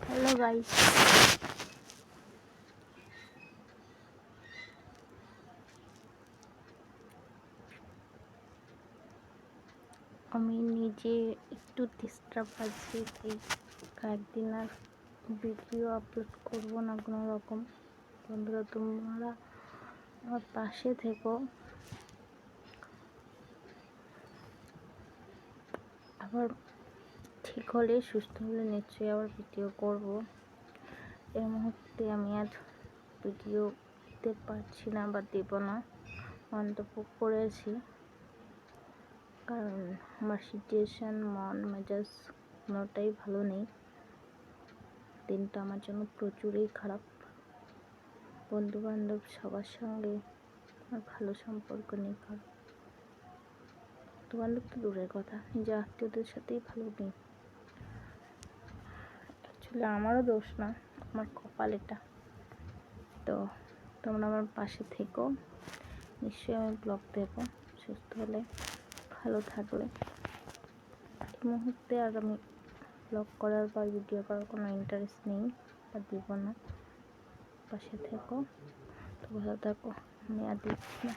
Hello guys, আমি নিজে একটু ডিস্টার্ব আছি, তাই কয়েকদিন আর ভিডিও আপলোড করবো না কোনো রকম। বন্ধুরা, তোমরা আমার পাশে থেকো। আবার ঠিক হলে, সুস্থ হলে নিশ্চয়ই আবার ভিডিও করব। এই মুহূর্তে আমি আর ভিডিও দিতে পারছি না বা দেব না, মন্তব্য করেছি, কারণ আমার সিচুয়েশান, মন মেজাজ কোনোটাই ভালো নেই। দিনটা আমার জন্য প্রচুরই খারাপ। বন্ধু বান্ধব সবার সঙ্গে আমার ভালো সম্পর্ক নেই। কারণ বন্ধু বান্ধব তো দূরের কথা, নিজের আত্মীয়দের সাথেই ভালো নেই। অ্যাকচুয়ালি আমারও দোষ না, আমার কপাল এটা। তো তোমরা আমার পাশে থেকো, নিশ্চয়ই আমি ব্লগ দেবো সুস্থ হলে, ভালো থাকলে। এই মুহূর্তে আর আমি ব্লগ করার বা ভিডিও করার কোনো ইন্টারেস্ট নেই বা দিব না। পাশে থেকো, তো ভালো থাকো। আমি আর দিচ্ছি না।